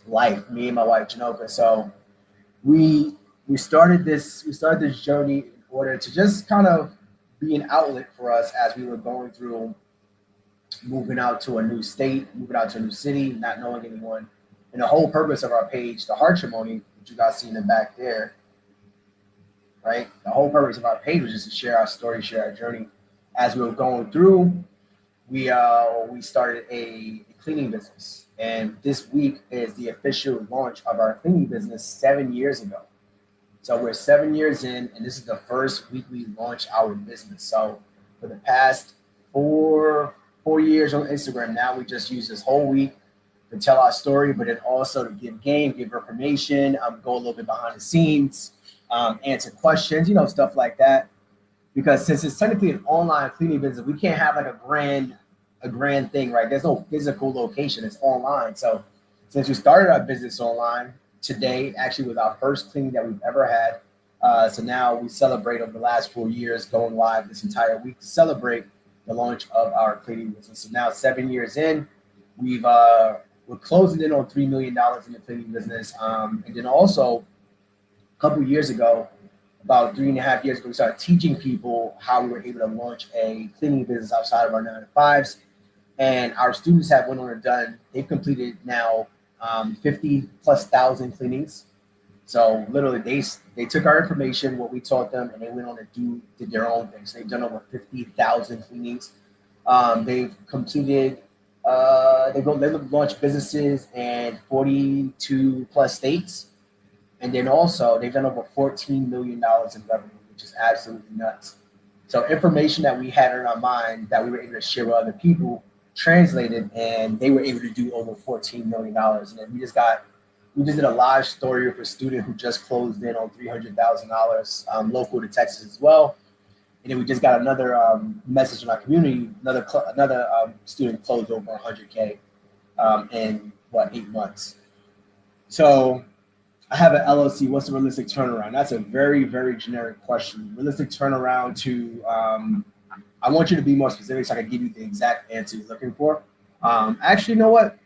life, me and my wife Janoka. So we we started this journey in order to just kind of be an outlet for us as we were going through moving out to a new state, moving out to a new city, not knowing anyone. And the whole purpose of our page, the Hartrimony, which you guys see in the back there, right? The whole purpose of our page was just to share our story, share our journey. As we were going through, we started a cleaning business, and this week is the official launch of our cleaning business 7 years ago. So we're 7 years in, and this is the first week we launched our business. So for the past four years on Instagram, now we just use this whole week to tell our story, but then also to give game, give information, go a little bit behind the scenes, answer questions, stuff like that. Because since it's technically an online cleaning business, we can't have like a grand thing, right? There's no physical location; it's online. So since we started our business online, today actually was our first cleaning that we've ever had. So now we celebrate over the last 4 years, going live this entire week to celebrate the launch of our cleaning business. So now 7 years in, we're closing in on $3 million in the cleaning business, and then also a couple of years ago, about 3.5 years ago, we started teaching people how we were able to launch a cleaning business outside of our 9 to 5s. And our students have went on and done, they've completed now 50 plus thousand cleanings. So literally they took our information, what we taught them, and they went on to did their own things. They've done over 50,000 cleanings. They've completed, they've launched businesses in 42 plus states. And then also they've done over $14 million in revenue, which is absolutely nuts. So information that we had in our mind that we were able to share with other people translated, and they were able to do over $14 million. And then we just did a live story of a student who just closed in on $300,000, local to Texas as well. And then we just got another message in our community. Another student closed over 100K in 8 months. So I have an LLC. What's the realistic turnaround? That's a very, very generic question. Realistic turnaround to, I want you to be more specific so I can give you the exact answer you're looking for. Actually, you know what?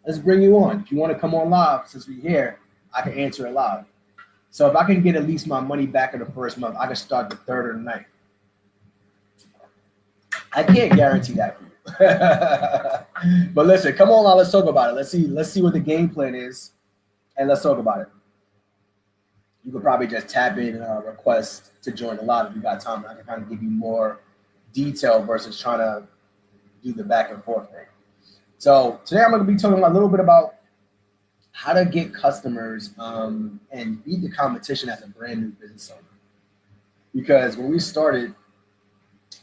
Let's bring you on. If you want to come on live, since we're here, I can answer it live. So if I can get at least my money back in the first month, I can start the third or the ninth. I can't guarantee that for you. But listen, come on now, let's talk about it. Let's see what the game plan is. And let's talk about it. You could probably just tap in a request to join the live if you got time. I can kind of give you more detail versus trying to do the back and forth thing. So today I'm going to be talking a little bit about how to get customers and beat the competition as a brand new business owner. Because when we started,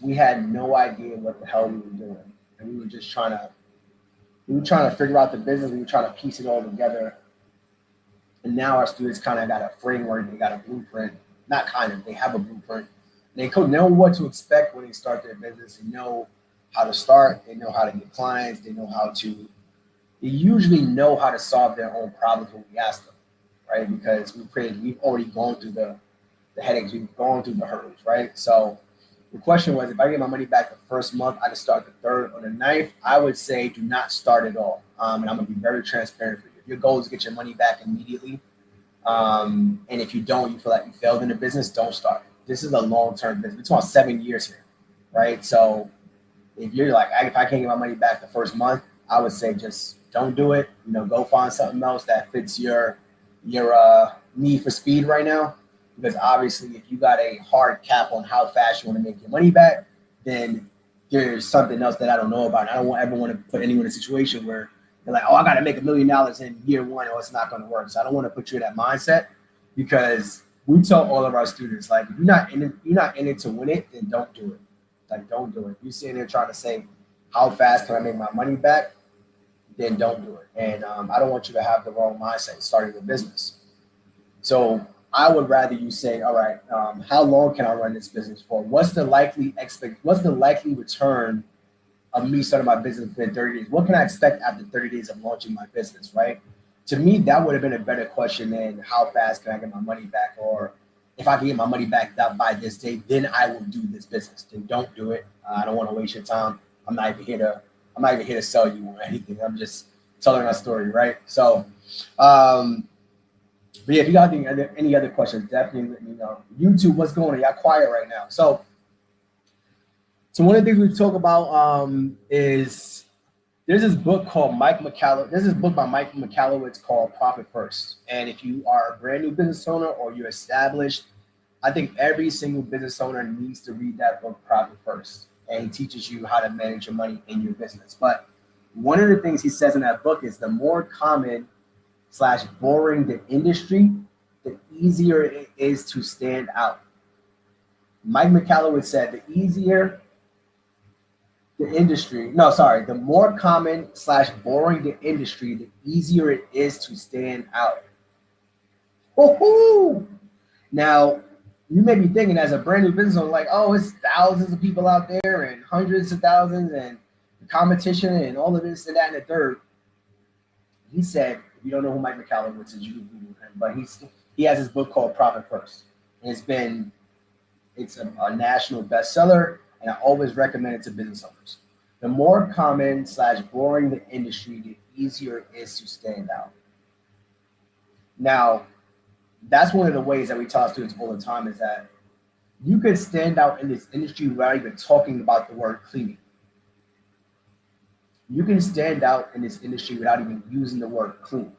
we had no idea what the hell we were doing, and we were just trying to figure out the business. We were trying to piece it all together. And now our students kind of got a framework, they got a blueprint. Not kind of, they have a blueprint. They know what to expect when they start their business. They know how to start. They know how to get clients. They usually know how to solve their own problems when we ask them, right? Because we've already gone through the headaches. We've gone through the hurdles, right? So the question was, if I get my money back the first month, I can start the third or the ninth. I would say do not start at all. And I'm going to be very transparent for you. Your goal is to get your money back immediately. And if you don't, you feel like you failed in the business, don't start. This is a long-term business. We're talking 7 years here, right? So if you're like, if I can't get my money back the first month, I would say just don't do it. Go find something else that fits your need for speed right now. Because obviously, if you got a hard cap on how fast you want to make your money back, then there's something else that I don't know about. I don't ever want to put anyone in a situation where they're like, oh, I got to make $1 million in year one or it's not going to work. So I don't want to put you in that mindset, because we tell all of our students, like, if you're not in it to win it, then don't do it. Like, don't do it. If you're sitting there trying to say, how fast can I make my money back? Then don't do it. And I don't want you to have the wrong mindset starting a business. So I would rather you say, all right, how long can I run this business for? What's the likely return of me starting my business within 30 days? What can I expect after 30 days of launching my business, right? To me, that would have been a better question than how fast can I get my money back, or if I can get my money back by this date, then I will do this business. Then don't do it. I don't want to waste your time. I'm not even here to sell you or anything. I'm just telling our story, right? So, but yeah, if you got any other questions, definitely let me know. YouTube, what's going on? Y'all quiet right now. So one of the things we talk about is there's this book called There's this book by Mike Michalowicz called Profit First. And if you are a brand new business owner or you're established, I think every single business owner needs to read that book, Profit First. And he teaches you how to manage your money in your business. But one of the things he says in that book is the more common / boring the industry, the easier it is to stand out. Mike Michalowicz said the more common / boring the industry, the easier it is to stand out. Woohoo! Now, you may be thinking as a brand new business owner, like, oh, it's thousands of people out there and hundreds of thousands and competition and all of this and that and the third. He said, if you don't know who Mike Michalowicz is, you can Google him, but he has this book called Profit First. And it's a national bestseller, and I always recommend it to business owners. The more common / boring the industry, the easier it is to stand out. Now, that's one of the ways that we tell students all the time is that you could stand out in this industry without even talking about the word cleaning. You can stand out in this industry without even using the word clean.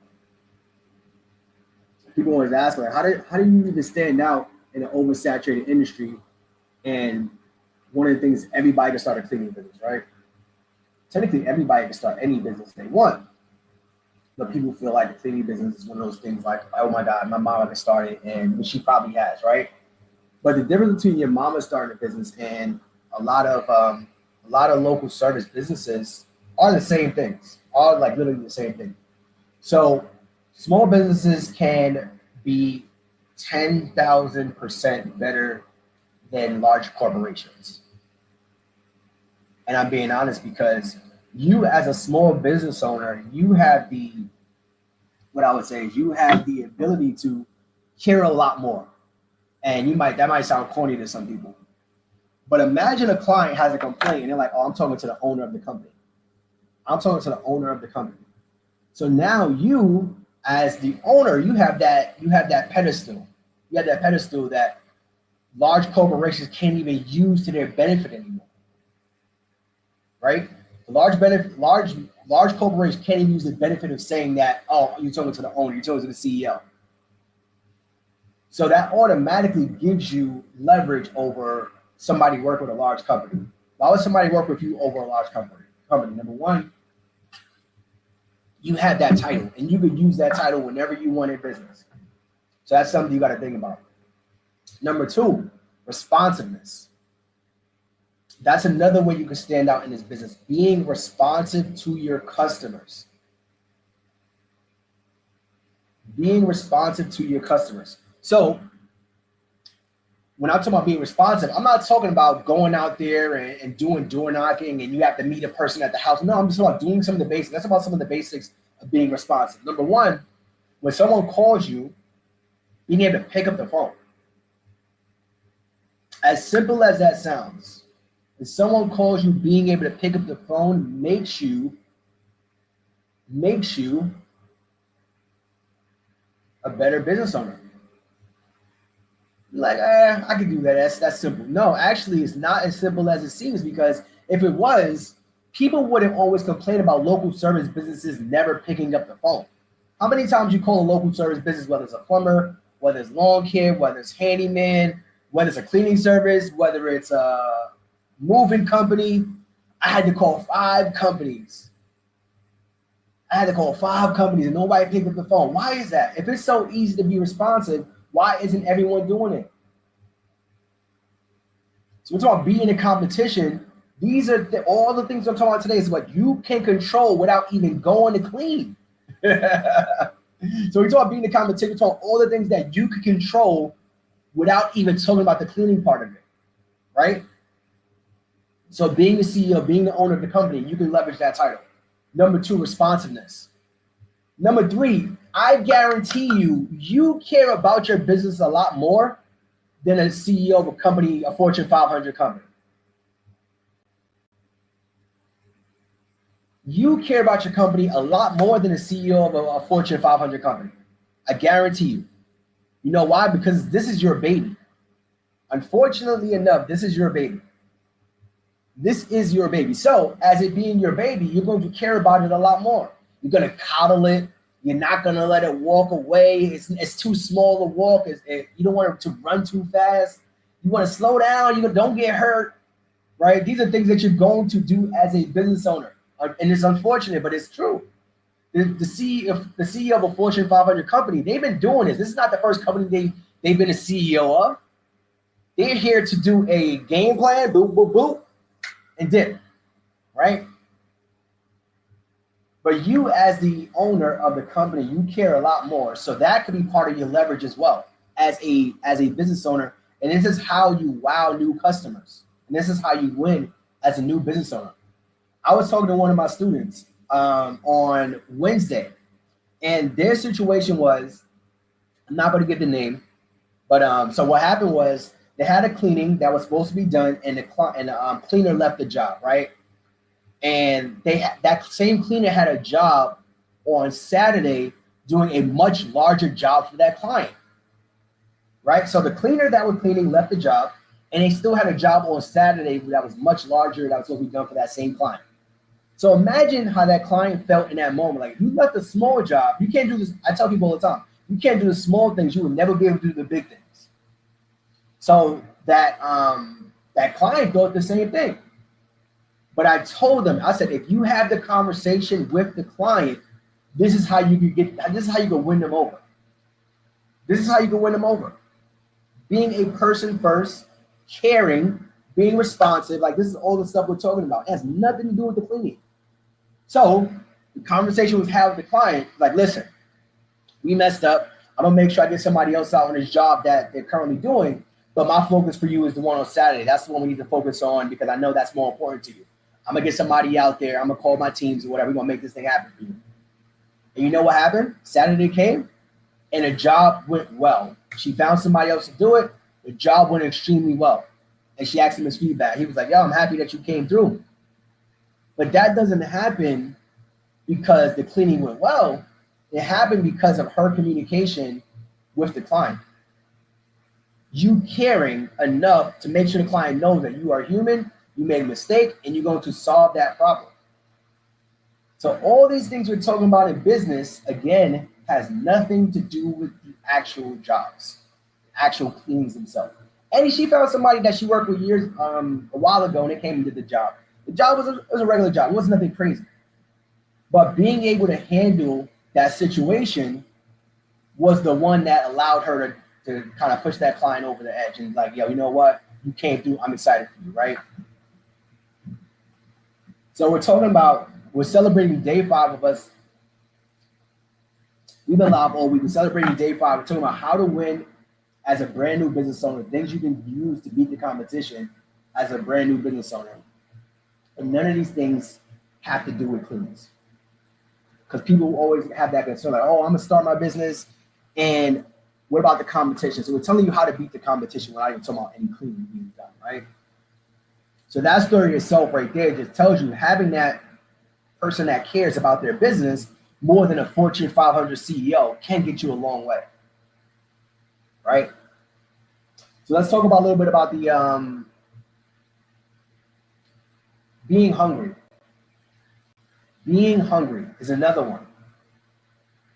People always ask, like, how do you even stand out in an oversaturated industry? And one of the things, everybody can start a cleaning business, right? Technically, everybody can start any business they want. But people feel like the cleaning business is one of those things like, oh my God, my mama can start it, and she probably has, right? But the difference between your mama starting a business and a lot of local service businesses are the same things, are like literally the same thing. So small businesses can be 10,000% better than large corporations. And I'm being honest because you as a small business owner, you have the ability to care a lot more. And that might sound corny to some people. But imagine a client has a complaint and they're like, oh, I'm talking to the owner of the company. So now you, as the owner, you have that pedestal. You have that pedestal that large corporations can't even use to their benefit anymore. Right? Large corporations can't even use the benefit of saying that, oh, you're talking to the owner, you're talking to the CEO. So that automatically gives you leverage over somebody working with a large company. Why would somebody work with you over a large company? Number one, you have that title, and you could use that title whenever you want in business. So that's something you got to think about. Number two, responsiveness. That's another way you can stand out in this business, being responsive to your customers. So when I'm talking about being responsive, I'm not talking about going out there and doing door knocking and you have to meet a person at the house. No, I'm just about doing some of the basics. That's about some of the basics of being responsive. Number one, when someone calls you, being able to pick up the phone. As simple as that sounds, if someone calls you, being able to pick up the phone makes you a better business owner. Like, I can do that. That's simple. No, actually, it's not as simple as it seems, because if it was, people wouldn't always complain about local service businesses never picking up the phone. How many times you call a local service business, whether it's a plumber, whether it's lawn care, whether it's handyman, whether it's a cleaning service, whether it's a moving company? I had to call 5 companies. And nobody picked up the phone. Why is that? If it's so easy to be responsive, why isn't everyone doing it? So we're talking about being in competition. These are all the things I'm talking about today is what you can control without even going to clean. So we're talking about being in competition. We're talking all the things that you can control without even talking about the cleaning part of it, right? So being the CEO, being the owner of the company, you can leverage that title. Number 2, responsiveness. Number 3, I guarantee you care about your business a lot more than a CEO of a company, a Fortune 500 company. You care about your company a lot more than the CEO of a Fortune 500 company. I guarantee you. You know why? Because this is your baby. Unfortunately enough, this is your baby. This is your baby. So, as it being your baby, you're going to care about it a lot more. You're going to coddle it. You're not going to let it walk away. It's too small to walk. You don't want it to run too fast. You want to slow down. You don't get hurt, right? These are things that you're going to do as a business owner. And it's unfortunate, but it's true. The CEO of a Fortune 500 company, they've been doing this. This is not the first company they've been a CEO of. They're here to do a game plan, boop, boop, boop, and dip, right? But you, as the owner of the company, you care a lot more. So that could be part of your leverage as well as a business owner. And this is how you wow new customers. And this is how you win as a new business owner. I was talking to one of my students on Wednesday, and their situation was, I'm not going to give the name, but so what happened was they had a cleaning that was supposed to be done, and the cleaner left the job, right? And that same cleaner had a job on Saturday doing a much larger job for that client, right? So the cleaner that was cleaning left the job, and they still had a job on Saturday that was much larger that was supposed to be done for that same client. So imagine how that client felt in that moment. Like, you left a small job. You can't do this. I tell people all the time, you can't do the small things. You will never be able to do the big things. So that client thought the same thing. But I told them, I said, if you have the conversation with the client, this is how you can win them over. This is how you can win them over. Being a person first, caring, being responsive, like this is all the stuff we're talking about. It has nothing to do with the cleaning. So the conversation was had with the client, like, listen, we messed up. I'm gonna make sure I get somebody else out on this job that they're currently doing, but my focus for you is the one on Saturday. That's the one we need to focus on because I know that's more important to you. I'm gonna get somebody out there. I'm gonna call my teams or whatever. We're gonna make this thing happen for you. And you know what happened? Saturday came, and the job went well. She found somebody else to do it. The job went extremely well. And she asked him his feedback. He was like, yo, I'm happy that you came through. But that doesn't happen because the cleaning went well. It happened because of her communication with the client. You caring enough to make sure the client knows that you are human, you made a mistake, and you're going to solve that problem. So all these things we're talking about in business, again, has nothing to do with the actual jobs, actual cleanings themselves. And she found somebody that she worked with years a while ago, and they came and did the job. The job was a regular job. It wasn't nothing crazy. But being able to handle that situation was the one that allowed her to kind of push that client over the edge and like, yo, you know what? You came through. I'm excited for you, right? So we're celebrating day 5 of us. We've been live all week. We're celebrating day 5. We're talking about how to win as a brand new business owner, things you can use to beat the competition as a brand new business owner. And none of these things have to do with cleanings. Because people always have that concern, like, oh, I'm gonna start my business, and what about the competition? So we're telling you how to beat the competition without even talking about any cleaning being done, right? So that story itself right there just tells you having that person that cares about their business more than a Fortune 500 CEO can get you a long way, right? So let's talk about a little bit about the being hungry. Being hungry is another one.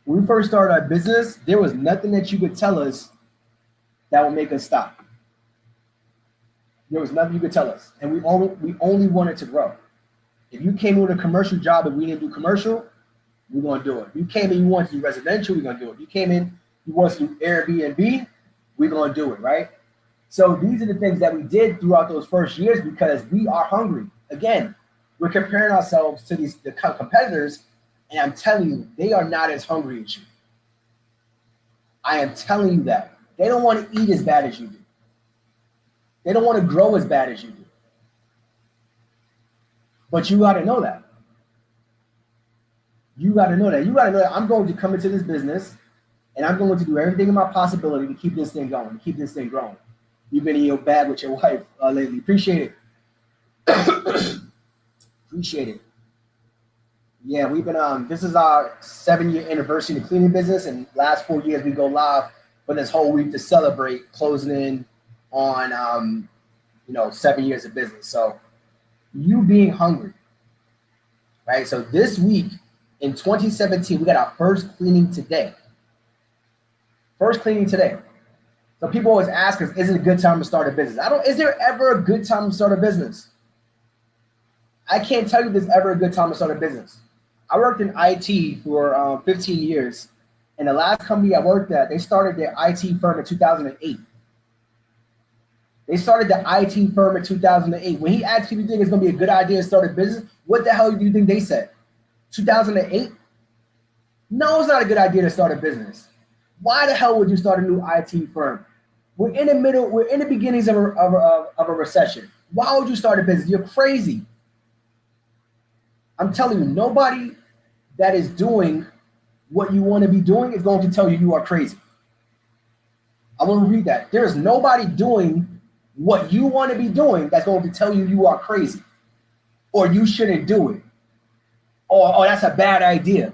When we first started our business, there was nothing that you could tell us that would make us stop. There was nothing you could tell us. And we only wanted to grow. If you came with a commercial job and we didn't do commercial, we're going to do it. If you came in, you wanted to do residential, we're going to do it. If you came in, you want to do Airbnb, we're going to do it, right? So these are the things that we did throughout those first years because we are hungry. Again, we're comparing ourselves to the competitors, and I'm telling you, they are not as hungry as you. I am telling you that. They don't want to eat as bad as you do. They don't want to grow as bad as you do. But you got to know that. You got to know that. You got to know that I'm going to come into this business, and I'm going to do everything in my possibility to keep this thing going, to keep this thing growing. You've been in your bag with your wife lately. Appreciate it. Appreciate it. Yeah, we've been this is our 7-year anniversary in the cleaning business, and last 4 years we go live for this whole week to celebrate closing in on 7 years of business. So you being hungry, right? So this week in 2017, we got our first cleaning today. First cleaning today. So people always ask us, is it a good time to start a business? Is there ever a good time to start a business? I can't tell you if there's ever a good time to start a business. I worked in IT for 15 years, and the last company I worked at, they started their IT firm in 2008. They started the IT firm in 2008. When he asked people, do you think it's going to be a good idea to start a business? What the hell do you think they said? 2008? No, it's not a good idea to start a business. Why the hell would you start a new IT firm? We're in the beginnings of a recession. Why would you start a business? You're crazy. I'm telling you, nobody that is doing what you want to be doing is going to tell you you are crazy. I want to read that. There is nobody doing what you want to be doing that's going to tell you you are crazy or you shouldn't do it or that's a bad idea.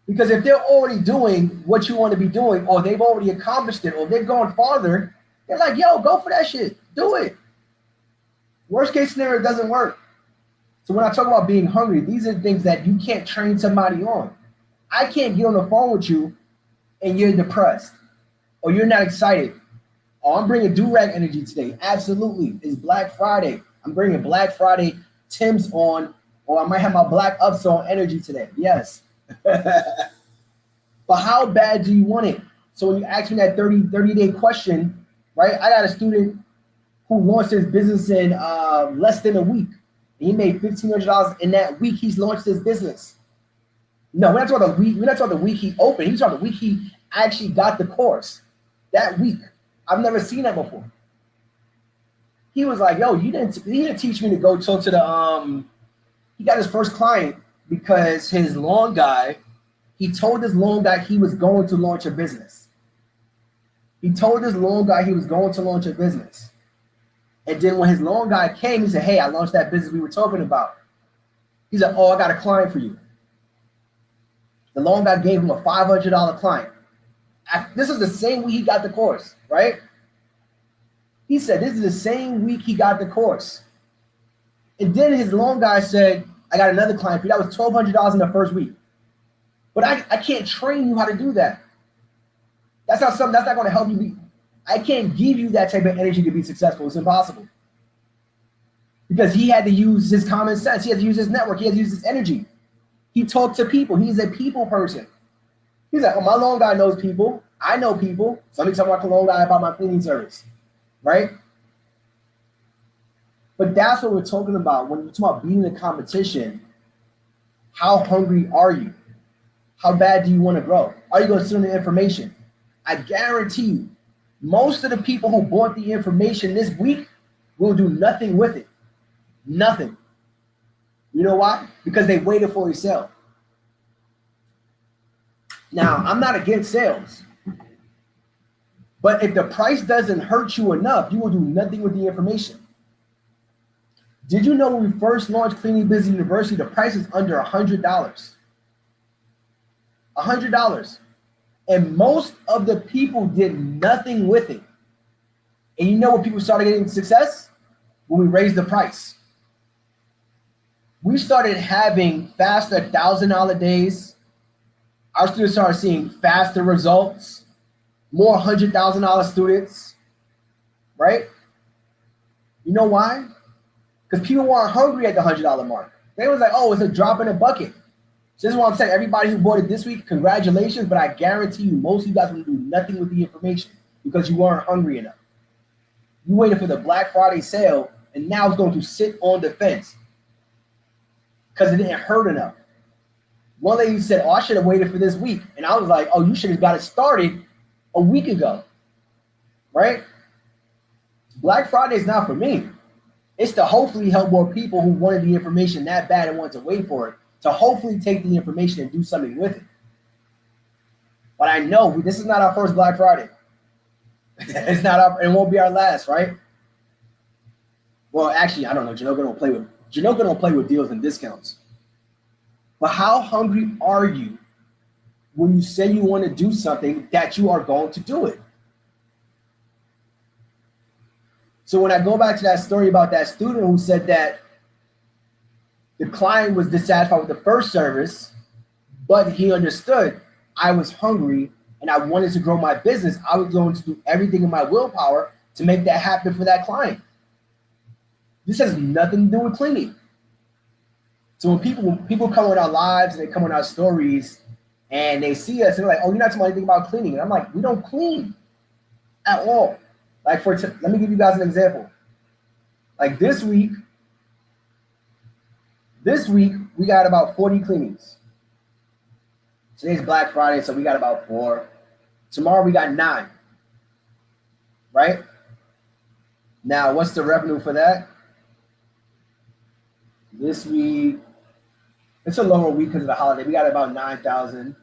Because if they're already doing what you want to be doing or they've already accomplished it or they've gone farther, they're like, yo, go for that shit. Do it. Worst case scenario, it doesn't work. So when I talk about being hungry, these are things that you can't train somebody on. I can't get on the phone with you and you're depressed or you're not excited. Oh, I'm bringing do-rag energy today. Absolutely. It's Black Friday. I'm bringing Black Friday Tim's on, or I might have my Black Ups on energy today. Yes. But how bad do you want it? So when you ask me that 30-day question, right? I got a student who launched his business in less than a week. He made $1,500 in that week he's launched his business. No, we're not talking about the week. We're not talking the week he opened. He's talking the week he actually got the course. That week. I've never seen that before. He was like, yo, you didn't teach me to go talk to the he got his first client because his loan guy, he told his loan guy he was going to launch a business. He told his loan guy he was going to launch a business. And then when his loan guy came, he said, hey, I launched that business we were talking about. He said, oh, I got a client for you. The loan guy gave him a $500 client. This is the same week he got the course, right? He said, this is the same week he got the course. And then his loan guy said, I got another client for you. That was $1,200 in the first week. But I can't train you how to do that. That's not going to help you. I can't give you that type of energy to be successful. It's impossible. Because he had to use his common sense. He had to use his network. He had to use his energy. He talked to people. He's a people person. He's like, oh, my loan guy knows people. I know people. So let me tell my loan guy about my cleaning service. Right? But that's what we're talking about. When you talk about beating the competition, how hungry are you? How bad do you want to grow? Are you going to sit on the information? I guarantee you, most of the people who bought the information this week will do nothing with it. Nothing. You know why? Because they waited for a sale. Now, I'm not against sales. But if the price doesn't hurt you enough, you will do nothing with the information. Did you know when we first launched Cleaning Business University, the price is under $100? $100. And most of the people did nothing with it. And you know when people started getting success? When we raised the price. We started having faster $1,000 days. Our students started seeing faster results, more $100,000 students, right? You know why? Because people weren't hungry at the $100 mark. They was like, oh, it's a drop in a bucket. So this is what I'm saying. Everybody who bought it this week, congratulations, but I guarantee you most of you guys will do nothing with the information because you weren't hungry enough. You waited for the Black Friday sale, and now it's going to sit on the fence because it didn't hurt enough. One lady said, oh, I should have waited for this week. And I was like, oh, you should have got it started a week ago, right? Black Friday is not for me. It's to hopefully help more people who wanted the information that bad and wanted to wait for it, to hopefully take the information and do something with it. But I know this is not our first Black Friday. It's not it won't be our last, right? Well, actually, I don't know. Janoka don't play with deals and discounts. But how hungry are you when you say you want to do something that you are going to do it? So when I go back to that story about that student who said that the client was dissatisfied with the first service, but he understood I was hungry and I wanted to grow my business, I was going to do everything in my willpower to make that happen for that client. This has nothing to do with cleaning. So when people come in our lives and they come in our stories and they see us and they're like, oh, you're not talking about anything about cleaning. And I'm like, we don't clean at all. Like let me give you guys an example. Like this week we got about 40 cleanings. Today's Black Friday, so we got about 4. Tomorrow we got 9. Right? Now, what's the revenue for that? This week, it's a lower week because of the holiday. We got about 9,000.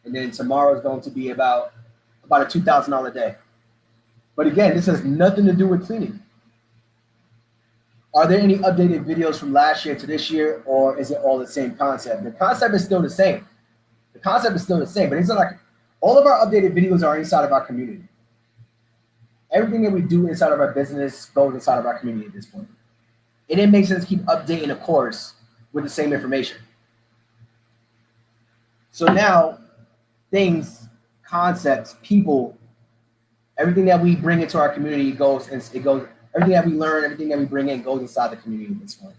And then tomorrow is going to be about a $2,000 day. But again, this has nothing to do with cleaning. Are there any updated videos from last year to this year, or is it all the same concept? The concept is still the same. But it's not like all of our updated videos are inside of our community. Everything that we do inside of our business goes inside of our community at this point. It didn't make sense to keep updating a course with the same information. So now, things, concepts, people, everything that we bring into our community everything that we learn, everything that we bring in goes inside the community at this point.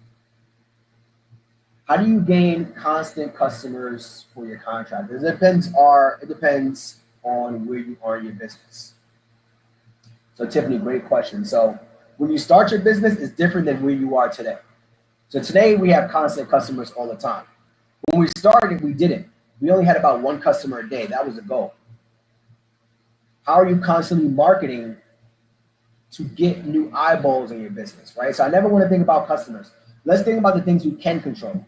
How do you gain constant customers for your contractors? It depends on where you are in your business. So Tiffany, great question. So when you start your business, it's different than where you are today. So today we have constant customers all the time. When we started, we didn't. We only had about 1 customer a day. That was the goal. How are you constantly marketing to get new eyeballs in your business, right? So I never want to think about customers. Let's think about the things we can control,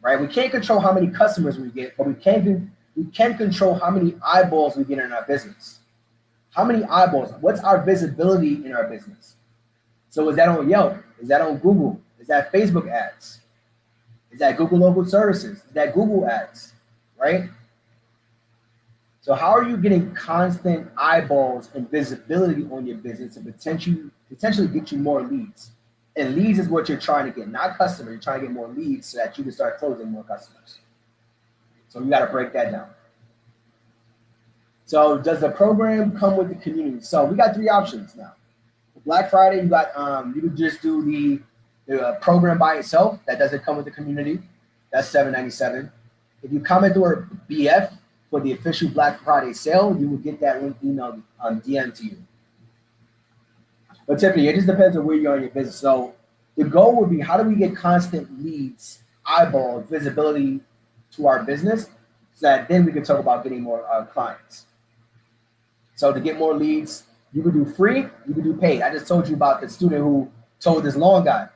right? We can't control how many customers we get, but we can control how many eyeballs we get in our business. How many eyeballs? What's our visibility in our business? So is that on Yelp? Is that on Google? Is that Facebook ads? Is that Google local services? Is that Google ads, right? So how are you getting constant eyeballs and visibility on your business to potentially get you more leads? And leads is what you're trying to get, not customers. You're trying to get more leads so that you can start closing more customers. So you got to break that down. So does the program come with the community? So we got 3 options now. For Black Friday, you can just do the program by itself. That doesn't come with the community. That's $7.97. If you comment through our BF for the official Black Friday sale, you will get that link emailed on DM to you. But Tiffany, it just depends on where you are in your business. So the goal would be, how do we get constant leads, eyeballs, visibility to our business, so that then we can talk about getting more clients. So to get more leads, you can do free, you can do paid. I just told you about the student who told this loan guy.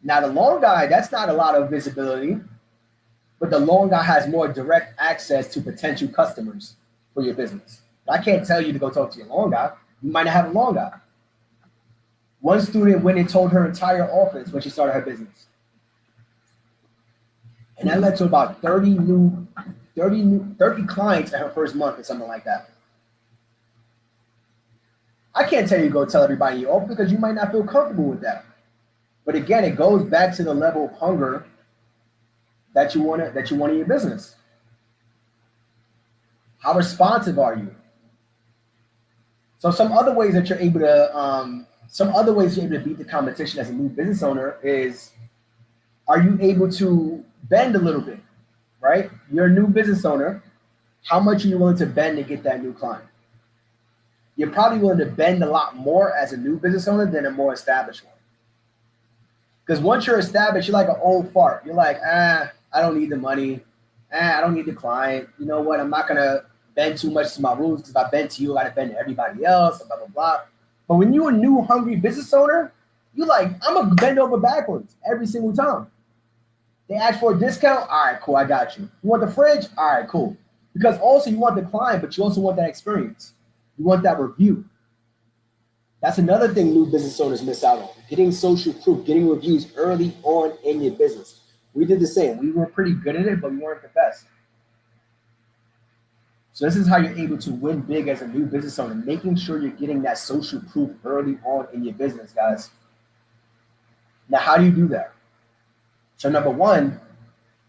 Now the loan guy, that's not a lot of visibility, but the loan guy has more direct access to potential customers for your business. I can't tell you to go talk to your loan guy. You might not have a loan guy. One student went and told her entire office when she started her business. And that led to about 30 clients in her first month or something like that. I can't tell you to go tell everybody in your office because you might not feel comfortable with that. But again, it goes back to the level of hunger that you want in your business. How responsive are you? So some other ways that you're able to beat the competition as a new business owner is, are you able to bend a little bit, right? You're a new business owner. How much are you willing to bend to get that new client? You're probably willing to bend a lot more as a new business owner than a more established one. Because once you're established, you're like an old fart. You're like, I don't need the money. I don't need the client. You know what? I'm not going to bend too much to my rules, because if I bend to you, I got to bend to everybody else, blah, blah, blah. But when you're a new hungry business owner, you're like, I'm going to bend over backwards every single time. They ask for a discount. All right, cool. I got you. You want the fridge? All right, cool. Because also you want the client, but you also want that experience. You want that review. That's another thing new business owners miss out on. Getting social proof, getting reviews early on in your business. We did the same. We were pretty good at it, but we weren't the best. So this is how you're able to win big as a new business owner, making sure you're getting that social proof early on in your business, guys. Now, how do you do that? So number one,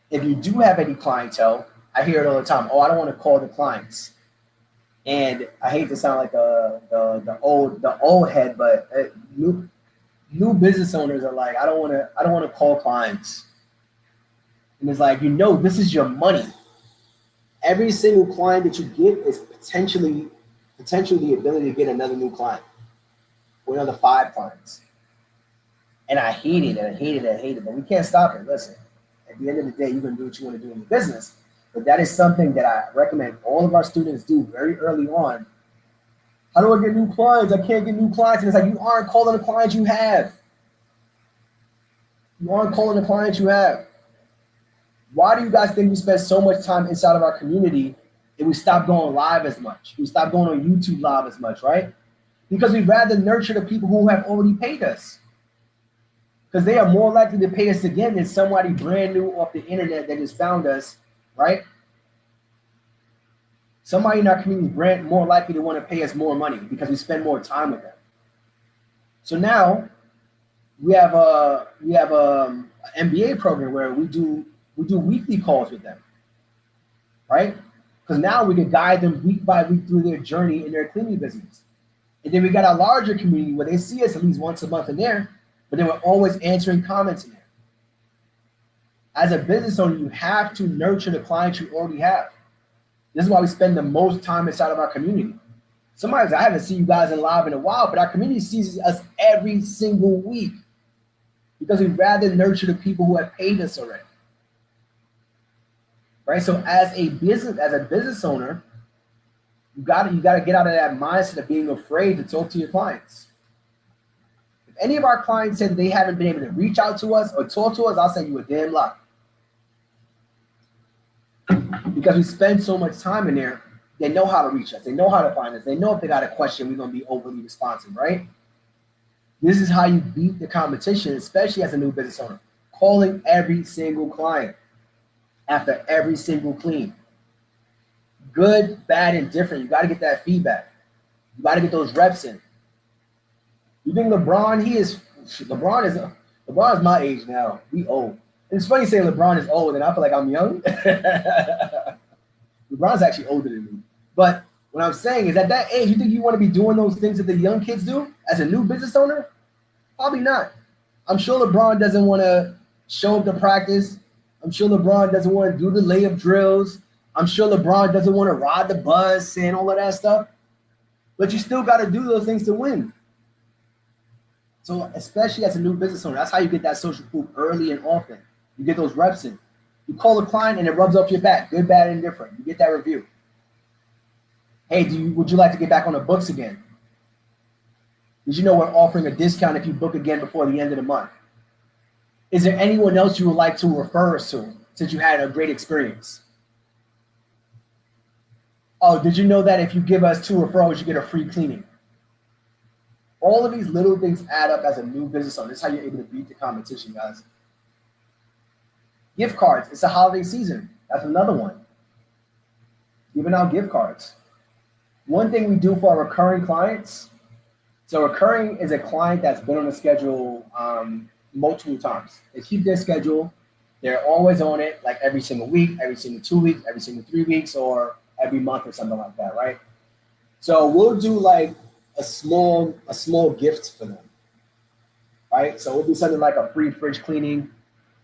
if you do have any clientele, I hear it all the time. Oh, I don't want to call the clients. And I hate to sound like the old head, but new business owners are like, I don't want to call clients. And it's like, this is your money. Every single client that you get is potentially the ability to get another new client or another 5 clients. And I hate it, but we can't stop it. Listen, at the end of the day, you're going to do what you want to do in your business. But that is something that I recommend all of our students do very early on. How do I get new clients? I can't get new clients. And it's like, you aren't calling the clients you have. You aren't calling the clients you have. Why do you guys think we spend so much time inside of our community and we stop going live as much? We stop going on YouTube live as much, right? Because we'd rather nurture the people who have already paid us. Because they are more likely to pay us again than somebody brand new off the internet that just found us, right? Somebody in our community is more likely to want to pay us more money because we spend more time with them. So now we have a MBA program where we do weekly calls with them, right? Because now we can guide them week by week through their journey in their cleaning business. And then we got a larger community where they see us at least once a month in there, but then we're always answering comments in there. As a business owner, you have to nurture the clients you already have. This is why we spend the most time inside of our community. Sometimes I haven't seen you guys in live in a while, but our community sees us every single week because we'd rather nurture the people who have paid us already. Right? So as a business owner, you gotta get out of that mindset of being afraid to talk to your clients. If any of our clients said they haven't been able to reach out to us or talk to us, I'll send you a damn lie. Because we spend so much time in there, they know how to reach us. They know how to find us. They know if they got a question, we're going to be overly responsive, right? This is how you beat the competition, especially as a new business owner. Calling every single client after every single clean. Good, bad, and different. You got to get that feedback. You got to get those reps in. You think LeBron is my age now. We old. It's funny saying LeBron is old and I feel like I'm young. LeBron's actually older than me. But what I'm saying is at that age, you think you want to be doing those things that the young kids do as a new business owner? Probably not. I'm sure LeBron doesn't want to show up to practice. I'm sure LeBron doesn't want to do the layup drills. I'm sure LeBron doesn't want to ride the bus and all of that stuff. But you still got to do those things to win. So especially as a new business owner, that's how you get that social proof early and often. You get those reps in. You call a client and it rubs off your back, good, bad, and indifferent. You get that review. Hey, would you like to get back on the books again? Did you know we're offering a discount if you book again before the end of the month? Is there anyone else you would like to refer us to since you had a great experience? Oh, did you know that if you give us 2 referrals, you get a free cleaning? All of these little things add up as a new business owner. This is how you're able to beat the competition, guys. Gift cards. It's the holiday season. That's another one. Giving out gift cards. One thing we do for our recurring clients. So recurring is a client that's been on the schedule multiple times. They keep their schedule. They're always on it, like every single week, every single 2 weeks, every single 3 weeks, or every month or something like that, right? So we'll do like a small gift for them, right? So we'll do something like a free fridge cleaning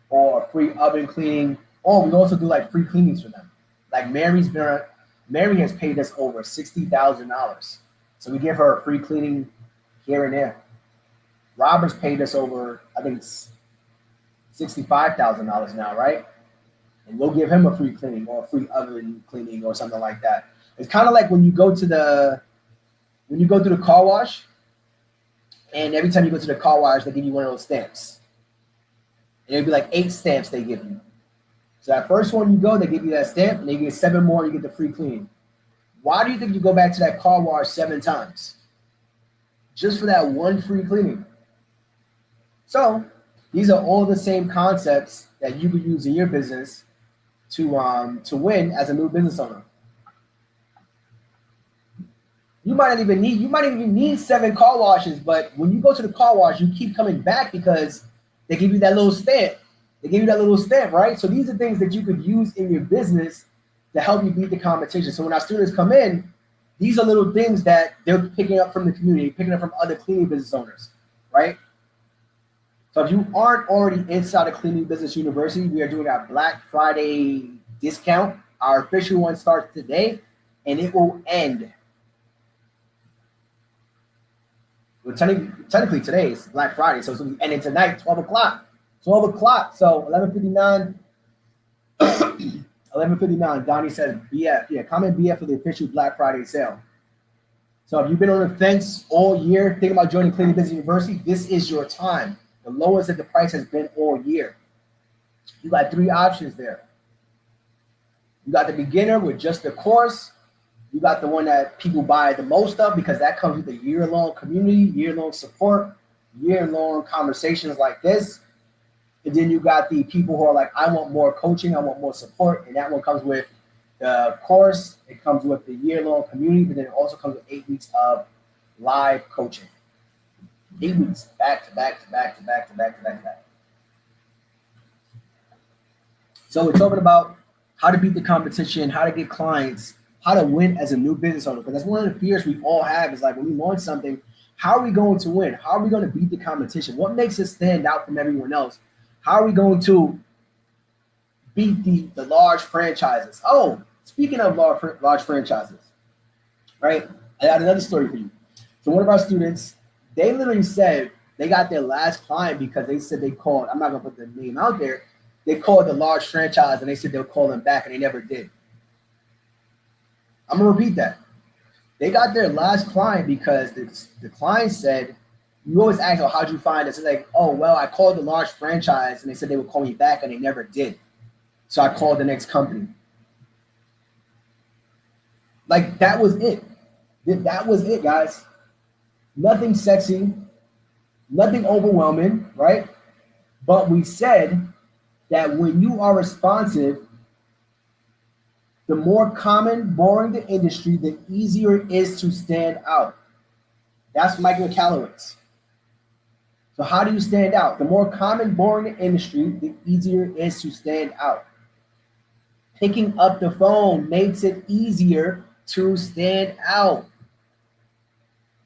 or a free oven cleaning, or we also do like free cleanings for them. Like Mary has paid us over $60,000, so we give her a free cleaning here and there. Robert's paid us over, I think it's $65,000 now, right? And we'll give him a free cleaning or a free oven cleaning or something like that. It's kind of like when you go to the car wash, and every time you go to the car wash, they give you one of those stamps. And it'd be like 8 stamps they give you. So that first one you go, they give you that stamp, and they give you 7 more, and you get the free cleaning. Why do you think you go back to that car wash 7 times? Just for that one free cleaning. So These are all the same concepts that you could use in your business to win as a new business owner. You might even need 7 car washes, but when you go to the car wash, you keep coming back because they give you that little stamp. They give you that little stamp, right? So these are things that you could use in your business to help you beat the competition. So when our students come in, these are little things that they're picking up from the community, picking up from other cleaning business owners, right? So if you aren't already inside of Cleaning Business University, we are doing our Black Friday discount. Our official one starts today, and it will end. Well, technically today is Black Friday, so it's going to be ending tonight, 12 o'clock. 12 o'clock, so 11:59. 11:59. Donnie says BF. Yeah, comment BF for the official Black Friday sale. So if you've been on the fence all year thinking about joining Cleaning Business University, this is your time. The lowest that the price has been all year. You got 3 options there. You got the beginner with just the course. You got the one that people buy the most of because that comes with a year-long community, year-long support, year-long conversations like this. And then you got the people who are like, I want more coaching, I want more support. And that one comes with the course. It comes with the year-long community, but then it also comes with 8 weeks of live coaching. 8 weeks, back to back to back to back to back to back to back. So we're talking about how to beat the competition, how to get clients, how to win as a new business owner. Because that's one of the fears we all have is like when we launch something, how are we going to win? How are we going to beat the competition? What makes us stand out from everyone else? How are we going to beat the large franchises? Oh, speaking of large franchises, right? I got another story for you. So one of our students, they literally said they got their last client because they said they called, I'm not going to put the name out there, they called the large franchise and they said they'll call them back and they never did. I'm going to repeat that. They got their last client because the client said, you always ask, oh, how'd you find us? It's like, oh, well, I called the large franchise and they said they would call me back and they never did. So I called the next company. Like, that was it. That was it, guys. Nothing sexy, nothing overwhelming, right? But we said that when you are responsive, the more common, boring the industry, the easier it is to stand out. That's Mike McCallowitz. So how do you stand out? The more common, boring the industry, the easier it is to stand out. Picking up the phone makes it easier to stand out.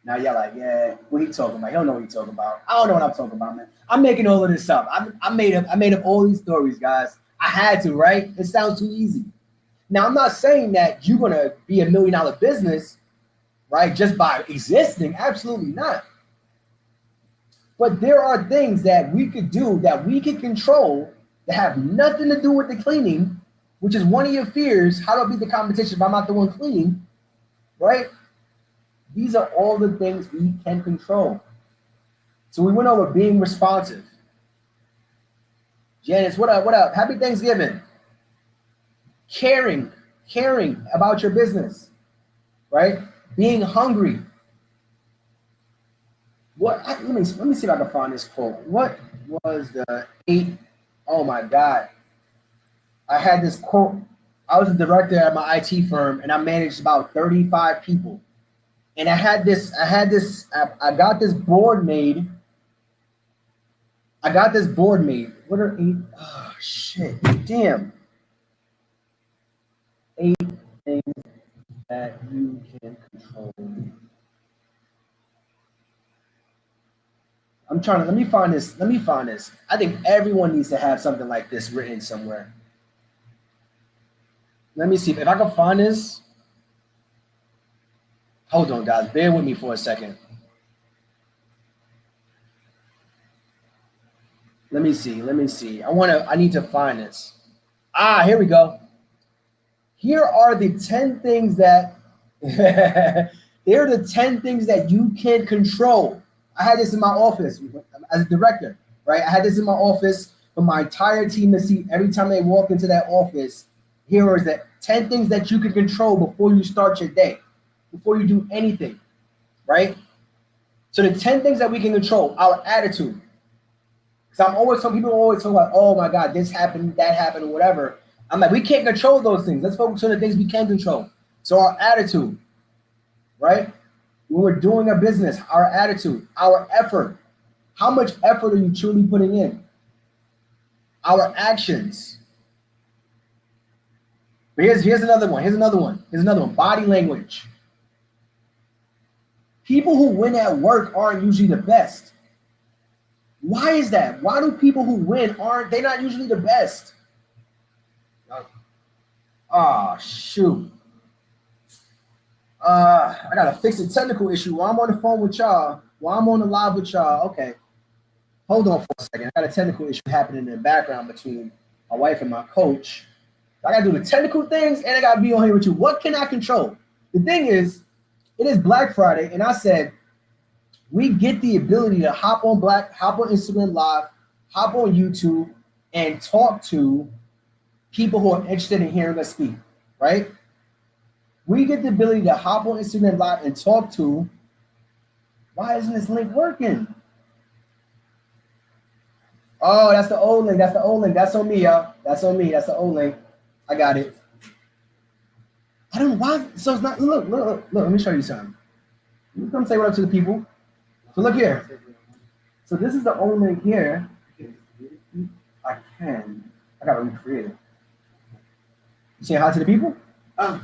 Now y'all like, yeah, what he talking about? He don't know what he talking about. I don't know what I'm talking about, man. I'm making all of this up. I made up all these stories, guys. I had to, right? It sounds too easy. Now I'm not saying that you're gonna be $1 million business, right? Just by existing. Absolutely not. But there are things that we could do that we can control that have nothing to do with the cleaning, which is one of your fears. How do I beat the competition if I'm not the one cleaning, right? These are all the things we can control. So we went over being responsive. Janice, what up? What up? Happy Thanksgiving. Caring about your business, right? Being hungry. Let me see if I can find this quote. What was the 8? Oh my God. I had this quote. I was a director at my IT firm and I managed about 35 people. And I got this board made. What are 8? Oh shit. Damn. 8 things that you can control. Let me find this. I think everyone needs to have something like this written somewhere. Let me see if I can find this. Hold on, guys. Bear with me for a second. Let me see. I need to find this. Here we go. Here are the 10 things that here are the 10 things that you can control. I had this in my office as a director, right? I had this in my office for my entire team to see every time they walk into that office. Here is the 10 things that you can control before you start your day, before you do anything, right? So the 10 things that we can control, our attitude. So I'm always talking, people always talk about, oh my God, this happened, that happened, or whatever. I'm like, we can't control those things. Let's focus on the things we can control. So our attitude, right? When we're doing a business, our attitude, our effort. How much effort are you truly putting in? Our actions. But here's another one. Here's another one. Body language. People who win at work aren't usually the best. Why is that? Why do people who win they're not usually the best? Oh, shoot. I gotta fix a technical issue while I'm on the phone with y'all, while I'm on the live with y'all. Okay. Hold on for a second. I got a technical issue happening in the background between my wife and my coach. I gotta do the technical things and I gotta be on here with you. What can I control? The thing is, it is Black Friday, and I said we get the ability to hop on Instagram Live, hop on YouTube, and talk to people who are interested in hearing us speak, right? We get the ability to hop on Instagram Live and talk to. Why isn't this link working? Oh, that's the old link. That's the old link. That's on me, y'all. That's on me. That's the old link. I got it. I don't know why. So it's not. Look. Let me show you something. You come say what up to the people. So look here. So this is the old link here. I can. I gotta recreate it. You saying hi to the people? No.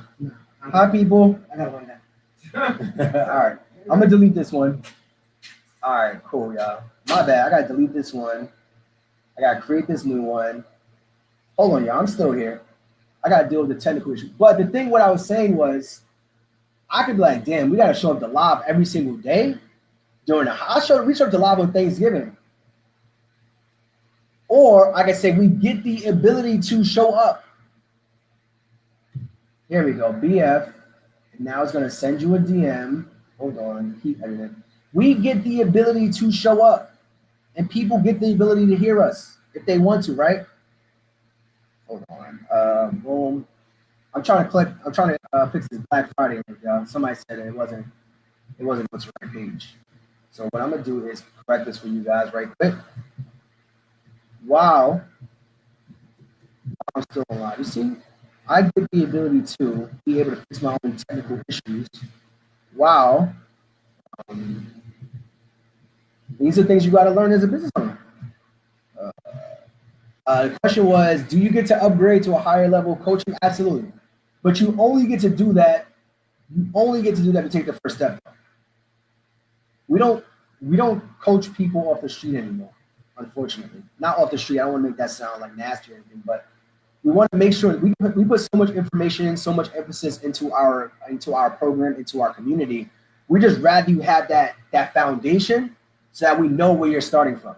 Hi, people. I gotta run that. All right. I'm gonna delete this one. All right, cool, y'all. My bad. I gotta delete this one. I gotta create this new one. Hold on, y'all. I'm still here. I gotta deal with the technical issue. But the thing, what I was saying was, I could be like, damn, we gotta show up to live every single day during we show up to live on Thanksgiving. Or I could say we get the ability to show up. Here we go, BF. And now it's gonna send you a DM. Hold on, keep editing. We get the ability to show up. And people get the ability to hear us if they want to, right? Hold on. Boom. I'm trying to fix this Black Friday link, y'all. Somebody said it wasn't going to the right page. So what I'm gonna do is correct this for you guys right quick. Wow. I'm still alive. You see, I get the ability to be able to fix my own technical issues. Wow. These are things you got to learn as a business owner. The question was, do you get to upgrade to a higher level coaching? Absolutely. But you only get to do that. You only get to do that to take the first step. We don't coach people off the street anymore, unfortunately. Not off the street. I don't want to make that sound like nasty or anything, but we want to make sure we put so much information, so much emphasis into our program, into our community. We just rather you have that foundation so that we know where you're starting from.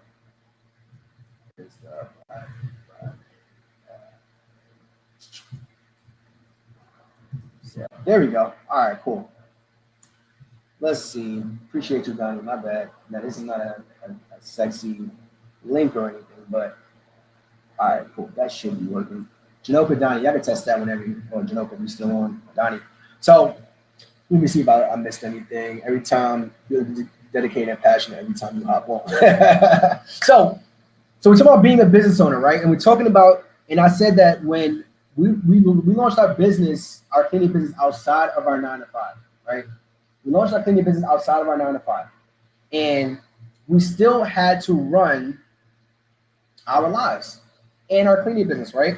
There we go. All right, cool. Let's see. Appreciate you, Donnie. My bad. Now, this is not a sexy link or anything, but all right, cool. That should be working. Janoka, Donnie, y'all can test that whenever Janoka, you still on, Donnie. So let me see if I missed anything. Every time you're dedicated and passionate, every time you hop on. So we're talking about being a business owner, right? And we're talking about, and I said that when we launched our business, our cleaning business outside of our 9 to 5, right? We launched our cleaning business outside of our 9 to 5. And we still had to run our lives and our cleaning business, right?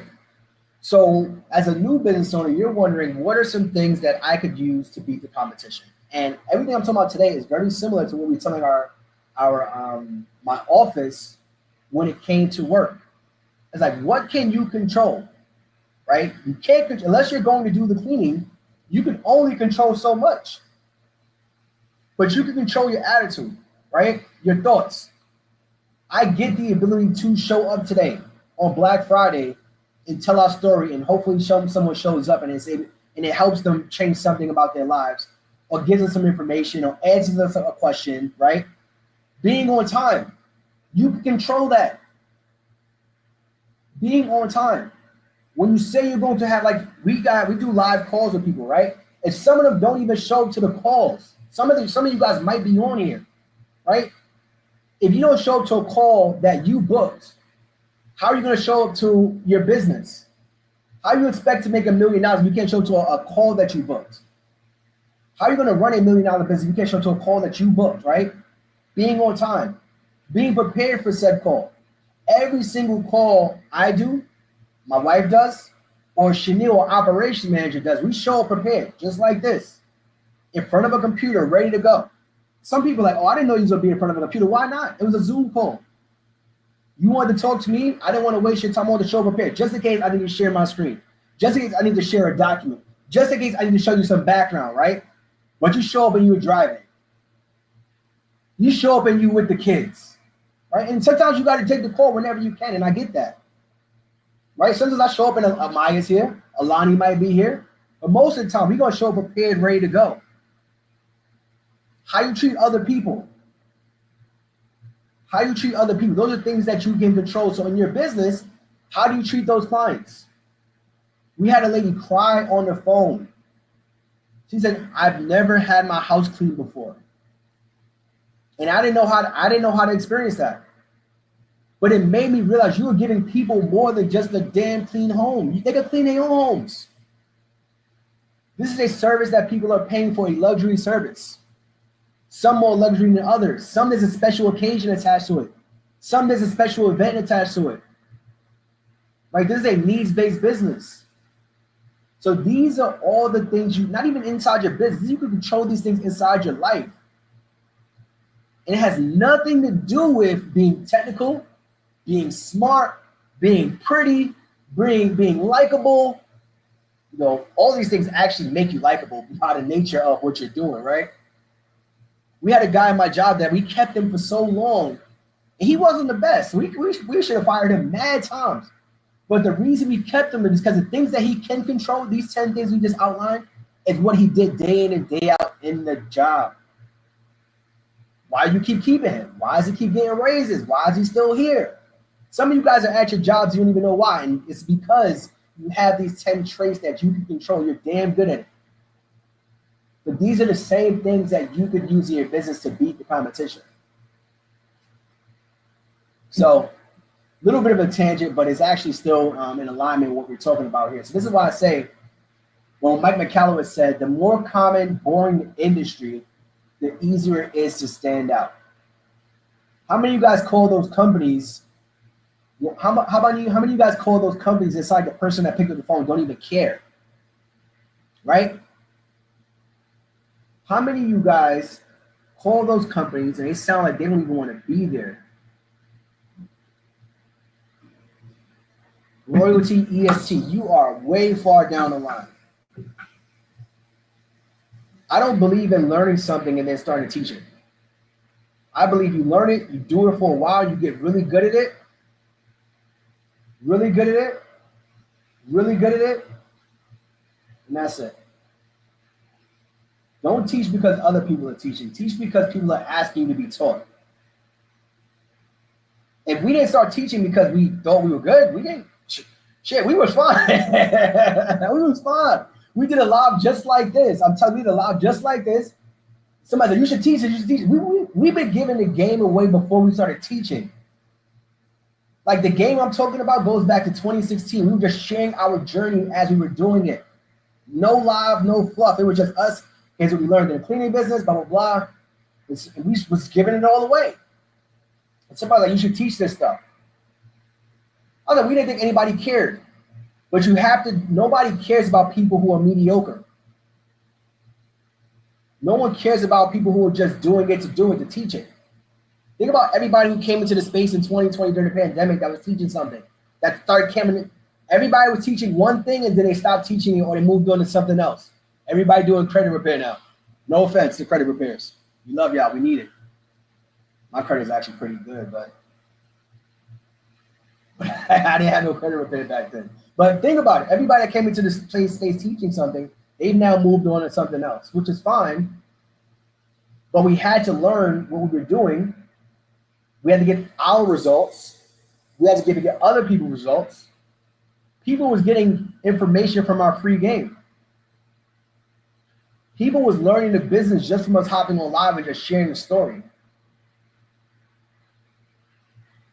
So as a new business owner, you're wondering, what are some things that I could use to beat the competition? And everything I'm talking about today is very similar to what we were telling my office when it came to work. It's like, what can you control, right? You can't, unless you're going to do the cleaning, you can only control so much. But you can control your attitude, right? Your thoughts. I get the ability to show up today on Black Friday and tell our story, and hopefully someone shows up and it helps them change something about their lives, or gives us some information, or answers us a question, right? Being on time. You can control that. Being on time. When you say you're going to have, like, we do live calls with people, right? And some of them don't even show up to the calls. Some of you guys might be on here, right? If you don't show up to a call that you booked, how are you going to show up to your business? How do you expect to make $1 million if you can't show up to a call that you booked? How are you going to run $1 million business if you can't show up to a call that you booked, right? Being on time, being prepared for said call. Every single call I do, my wife does, or Chanel, our operations manager does, we show up prepared, just like this, in front of a computer, ready to go. Some people are like, oh, I didn't know you was going to be in front of a computer. Why not? It was a Zoom call. You wanted to talk to me. I didn't want to waste your time. I wanted to show up prepared, just in case I need to share my screen, just in case I need to share a document, just in case I need to show you some background, right? But you show up and you were driving. You show up and you with the kids, right? And sometimes you got to take the call whenever you can, and I get that, right? Sometimes I show up and Amaya's here, Alani might be here, but most of the time we're going to show up prepared, ready to go. How you treat other people. How you treat other people. Those are things that you can control. So in your business, how do you treat those clients? We had a lady cry on the phone. She said, I've never had my house cleaned before. And I didn't know how to experience that. But it made me realize you were giving people more than just a damn clean home. They can clean their own homes. This is a service that people are paying for, a luxury service. Some more luxury than others. Some there's a special occasion attached to it. Some there's a special event attached to it. Like, this is a needs-based business. So these are all the things you, not even inside your business, you can control these things inside your life. And it has nothing to do with being technical, being smart, being pretty, being likable. You know, all these things actually make you likable by the nature of what you're doing, right? We had a guy in my job that we kept him for so long, and he wasn't the best. We should have fired him mad times. But the reason we kept him is because the things that he can control, these 10 things we just outlined, is what he did day in and day out in the job. Why do you keep keeping him? Why does he keep getting raises? Why is he still here? Some of you guys are at your jobs, you don't even know why. And it's because you have these 10 traits that you can control. You're damn good at it. But these are the same things that you could use in your business to beat the competition. So, a little bit of a tangent, but it's actually still in alignment with what we're talking about here. So this is why I say, when Mike McCalloway said, the more common, boring the industry, the easier it is to stand out. How many of you guys call those companies? How many of you guys call those companies inside the person that picked up the phone don't even care? Right? How many of you guys call those companies and they sound like they don't even want to be there? Royalty, EST, you are way far down the line. I don't believe in learning something and then starting to teach it. I believe you learn it, you do it for a while, you get really good at it, and that's it. Don't teach because other people are teaching. Teach because people are asking you to be taught. If we didn't start teaching because we thought we were good, we didn't. Shit, we was fine. We was fine. We did a live just like this. I'm telling you, the live just like this. Somebody said, you should teach it, you should teach it. We've been giving the game away before we started teaching. Like, the game I'm talking about goes back to 2016. We were just sharing our journey as we were doing it. No live, no fluff. It was just us. Here's what we learned in the cleaning business, blah, blah, blah. And we was giving it all away. And somebody like, you should teach this stuff. I was like, we didn't think anybody cared. But you have to, nobody cares about people who are mediocre. No one cares about people who are just doing it to teach it. Think about everybody who came into the space in 2020 during the pandemic that was teaching something. That started coming in. Everybody was teaching one thing and then they stopped teaching it or they moved on to something else. Everybody doing credit repair now. No offense to credit repairs. We love y'all. We need it. My credit is actually pretty good, but I didn't have no credit repair back then. But think about it. Everybody that came into this space teaching something, they've now moved on to something else, which is fine. But we had to learn what we were doing. We had to get our results. We had to get other people's results. People was getting information from our free game. People was learning the business just from us hopping on live and just sharing the story.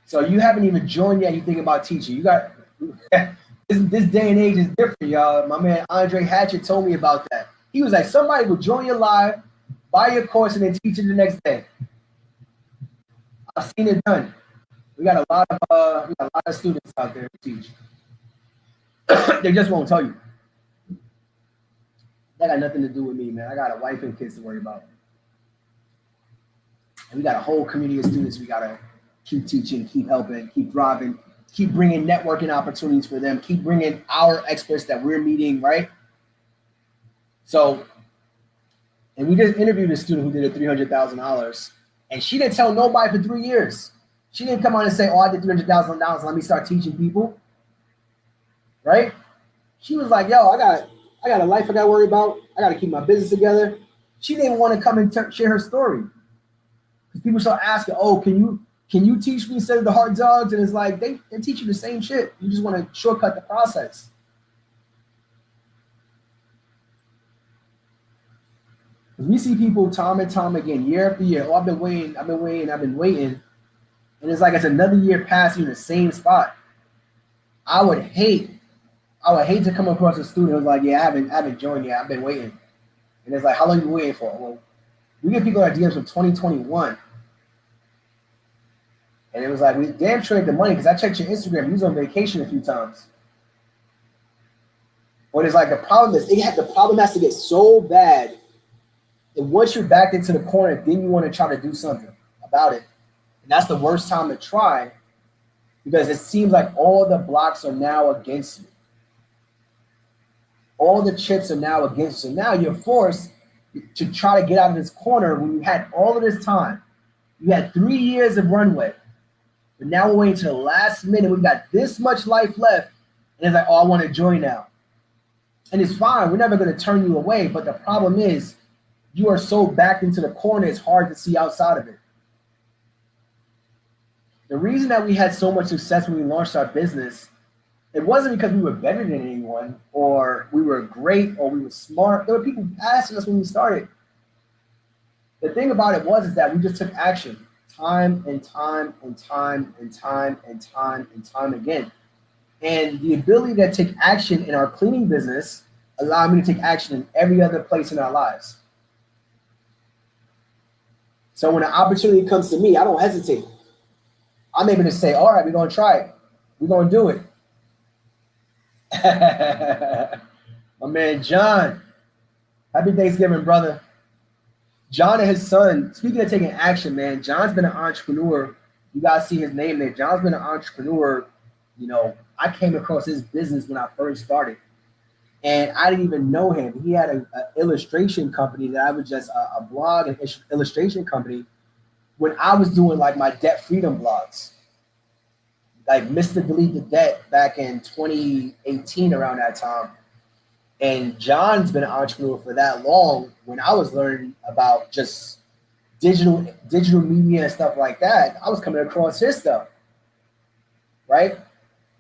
So you haven't even joined yet. You think about teaching. You got this day and age is different, y'all. My man Andre Hatchett told me about that. He was like, somebody will join your live, buy your course, and then teach it the next day. I've seen it done. We got a lot of students out there to teach. They just won't tell you. That got nothing to do with me, man. I got a wife and kids to worry about. And we got a whole community of students we got to keep teaching, keep helping, keep driving, keep bringing networking opportunities for them, keep bringing our experts that we're meeting, right? So, and we just interviewed a student who did $300,000, and she didn't tell nobody for 3 years. She didn't come on and say, oh, I did $300,000, let me start teaching people, right? She was like, yo, I got a life I got to worry about. I got to keep my business together. She didn't want to come and share her story. Because people start asking, oh, can you teach me instead of the hard drugs? And it's like, they teach you the same shit. You just want to shortcut the process. Because we see people time and time again, year after year, oh, I've been waiting. And it's like it's another year passing in the same spot. I would hate to come across a student who's like, yeah, I haven't joined yet. I've been waiting. And it's like, how long are you waiting for? Well, we get people that DMs from 2021. And it was like, we damn sure the money, because I checked your Instagram. You was on vacation a few times. But it's like the problem has to get so bad. And once you're backed into the corner, then you want to try to do something about it. And that's the worst time to try, because it seems like all the blocks are now against you. All the chips are now against you. Now you're forced to try to get out of this corner when you had all of this time. You had 3 years of runway. But now we're waiting to the last minute. We've got this much life left. And it's like, oh, I want to join now. And it's fine. We're never going to turn you away. But the problem is you are so backed into the corner, it's hard to see outside of it. The reason that we had so much success when we launched our business, it wasn't because we were better than anyone or we were great or we were smart. There were people asking us when we started. The thing about it is that we just took action time and time and time and time and time and time again. And the ability to take action in our cleaning business allowed me to take action in every other place in our lives. So when an opportunity comes to me, I don't hesitate. I'm able to say, all right, we're going to try it. We're going to do it. My man, John. Happy Thanksgiving, brother. John and his son, speaking of taking action, man, John's been an entrepreneur. You guys see his name there. John's been an entrepreneur. You know, I came across his business when I first started. And I didn't even know him. He had an illustration company that I was just a blog and illustration company when I was doing like my debt freedom blogs. Like Mr. Delete the Debt back in 2018 around that time. And John's been an entrepreneur for that long. When I was learning about just digital media and stuff like that, I was coming across his stuff, right?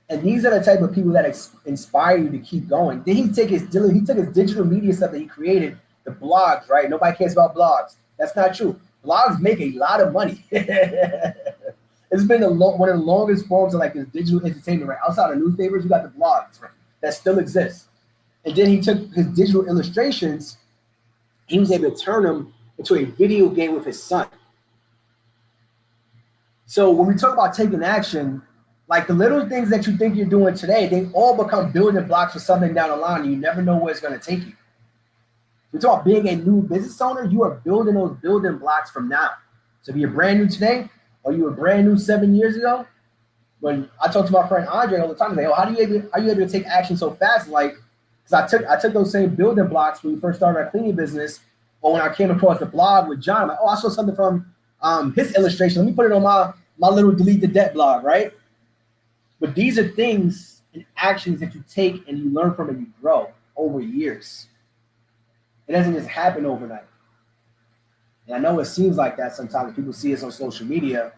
And these are the type of people that inspire you to keep going. Then he took his digital media stuff that he created, the blogs, right? Nobody cares about blogs. That's not true. Blogs make a lot of money. It's been one of the longest forms of like this digital entertainment, right? Outside of newspapers, you got the blogs, right? That still exists. And then he took his digital illustrations, he was able to turn them into a video game with his son. So when we talk about taking action, like the little things that you think you're doing today, they all become building blocks for something down the line, and you never know where it's going to take you. We're talking about being a new business owner, you are building those building blocks from now. So if you're brand new today, or you were brand new 7 years ago, when I talk to my friend Andre all the time, like, oh, are you able to take action so fast? Like, because I took those same building blocks when we first started our cleaning business, or when I came across the blog with John, I'm like, oh, I saw something from his illustration. Let me put it on my little Delete the Debt blog, right? But these are things and actions that you take and you learn from and you grow over years. It doesn't just happen overnight. And I know it seems like that sometimes people see us on social media,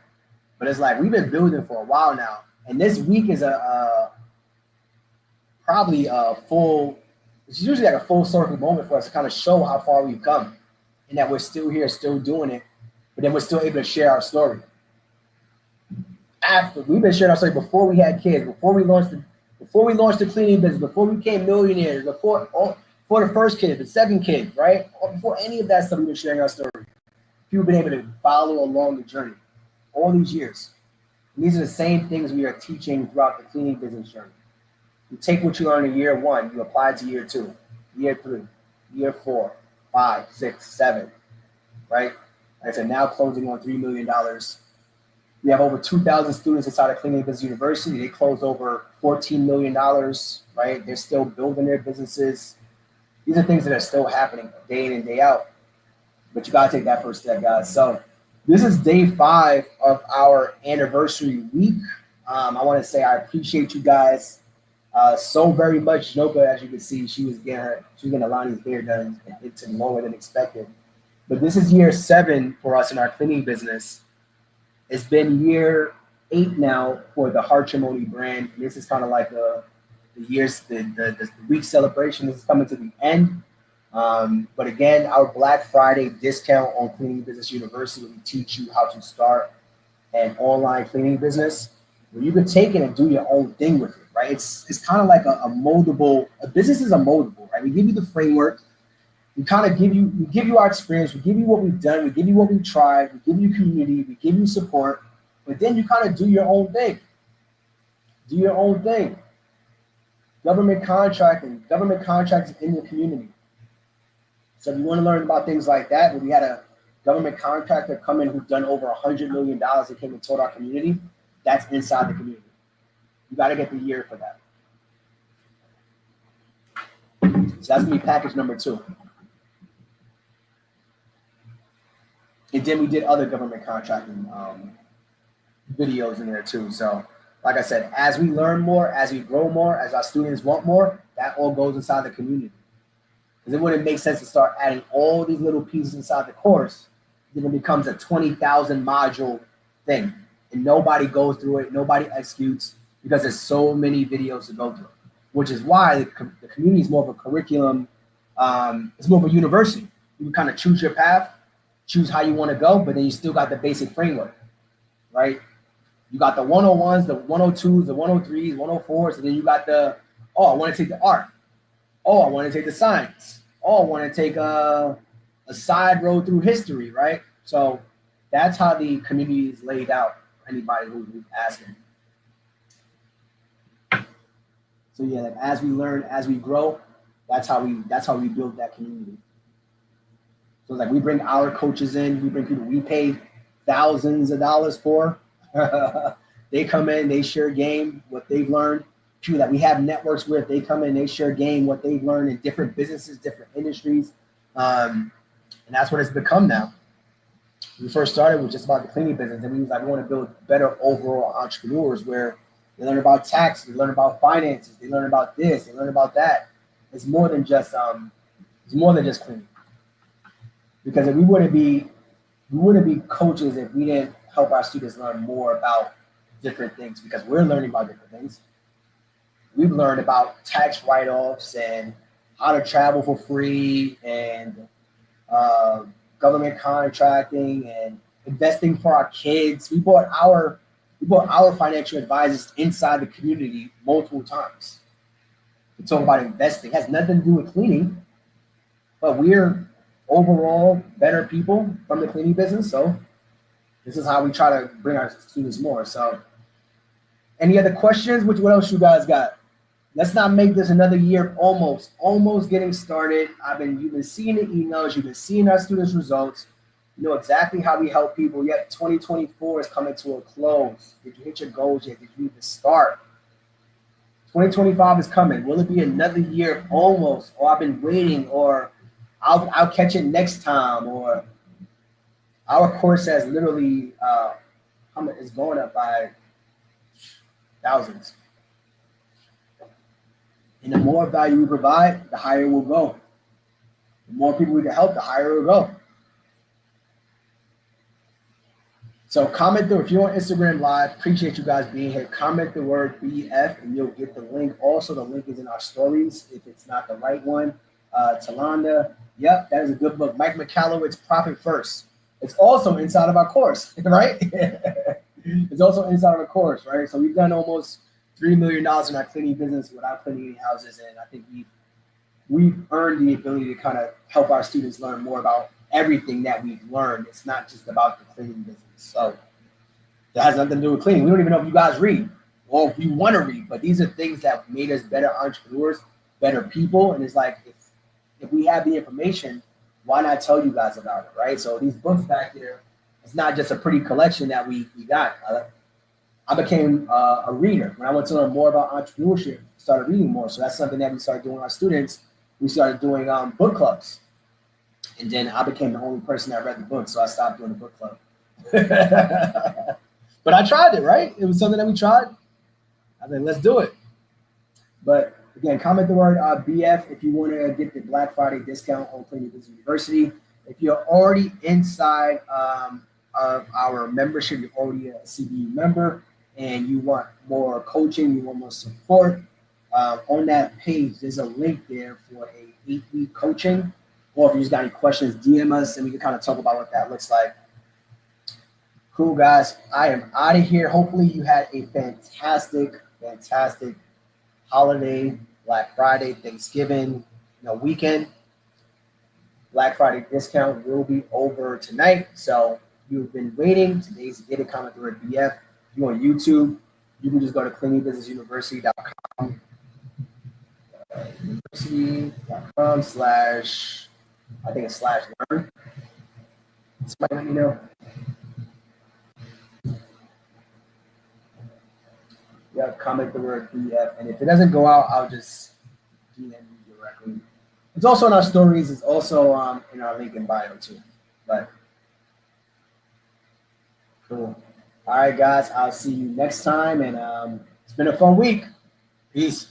but it's like we've been building for a while now. And this week is probably it's usually like a full circle moment for us to kind of show how far we've come and that we're still here, still doing it, but then we're still able to share our story. after we've been sharing our story before we had kids, before we launched the cleaning business, before we became millionaires, before the first kid, the second kid, right? Or before any of that stuff, we've been sharing our story. People have been able to follow along the journey all these years. And these are the same things we are teaching throughout the cleaning business journey. You take what you learn in year one, you apply it to year two, year three, year 4, 5, 6, 7, right? Like I said, now closing on $3 million. We have over 2,000 students inside of Cleaning Business University. They closed over $14 million, right? They're still building their businesses. These are things that are still happening day in and day out. But you got to take that first step, guys. So this is day 5 of our anniversary week. I want to say I appreciate you guys so very much. Noka, as you can see, she was getting Alani's hair done. It took longer than expected. But this is year 7 for us in our cleaning business. It's been year 8 now for the Heartrimony brand. And this is kind of like the week celebration. This is coming to the end. But again, our Black Friday discount on Cleaning Business University, we teach you how to start an online cleaning business where you can take it and do your own thing with it, right? It's kind of like a business is a moldable, right? We give you the framework. We kind of give you our experience. We give you what we've done. We give you what we've tried. We give you community. We give you support. But then you kind of do your own thing. Do your own thing. Government contracting in the community. So if you want to learn about things like that, we had a government contractor come in who's done over $100 million that came and told our community, that's inside the community. You got to get the year for that. So that's going to be package number 2. And then we did other government contracting videos in there too. So like I said, as we learn more, as we grow more, as our students want more, that all goes inside the community. Because it wouldn't make sense to start adding all these little pieces inside the course. Then it becomes a 20,000 module thing. And nobody goes through it, nobody executes, because there's so many videos to go through. Which is why the community is more of a curriculum, it's more of a university. You can kind of choose your path, choose how you want to go, but then you still got the basic framework, right? You got the 101s, the 102s, the 103s, 104s, and then you got I want to take the art. Oh, I want to take the science. Oh, I want to take a side road through history, right? So that's how the community is laid out for anybody who's asking. So yeah, like as we learn, as we grow, that's how we build that community. So like we bring our coaches in, we bring people we pay thousands of dollars for. They come in, they share game, what they've learned. People that we have networks with, they come in, they share game, what they've learned in different businesses, different industries. And that's what it's become now. We first started with just about the cleaning business, and we was like, we want to build better overall entrepreneurs where they learn about tax, they learn about finances, they learn about this, they learn about that. It's more than just cleaning. Because if we wouldn't be coaches if we didn't help our students learn more about different things, because we're learning about different things. We've learned about tax write-offs and how to travel for free and government contracting and investing for our kids. We brought our financial advisors inside the community multiple times to talk about investing. It has nothing to do with cleaning, but we're overall better people from the cleaning business. So this is how we try to bring our students more. So any other questions? What else you guys got? Let's not make this another year almost getting started. You've been seeing the emails, you've been seeing our students' results. You know exactly how we help people. Yet 2024 is coming to a close. Did you hit your goals yet? Did you even start? 2025 is coming. Will it be another year almost? Or I've been waiting, or I'll catch it next time, or our course has literally is going up by thousands. And the more value we provide, the higher we'll go. The more people we can help, the higher we'll go. So comment if you're on Instagram Live, appreciate you guys being here. Comment the word BF and you'll get the link. Also, the link is in our stories if it's not the right one. Talanda, yep, that is a good book. Mike McCallowitz, Profit First. It's also inside of our course, right? It's also inside of the course, right? So we've done almost $3 million in our cleaning business without cleaning any houses, and I think we've earned the ability to kind of help our students learn more about everything that we've learned. It's not just about the cleaning business. So that has nothing to do with cleaning. We don't even know if you guys read or if you want to read, but these are things that made us better entrepreneurs, better people. And it's like, if we have the information, why not tell you guys about it, right? So these books back there, it's not just a pretty collection that we got. I became a reader. When I went to learn more about entrepreneurship, started reading more. So that's something that we started doing with our students. We started doing book clubs. And then I became the only person that read the book, so I stopped doing the book club. But I tried it, right? It was something that we tried. I said, let's do it. But again, comment the word BF if you want to get the Black Friday discount on Cleaning Business University. If you're already inside of our membership, you're already a CBU member, and you want more coaching, you want more support, on that page, there's a link there for a 8-week coaching. Or if you just got any questions, DM us, and we can kind of talk about what that looks like. Cool, guys. I am out of here. Hopefully you had a fantastic holiday, Black Friday, Thanksgiving, weekend. Black Friday discount will be over tonight. So you've been waiting. Today's the day to comment the word BF. If you're on YouTube, you can just go to cleaningbusinessuniversity.com. University.com/ I think it's /learn. Somebody let me know. Yeah, comment the word BF. And if it doesn't go out, I'll just DM you directly. It's also in our stories. It's also in our link in bio too. But cool. All right, guys. I'll see you next time. And it's been a fun week. Peace.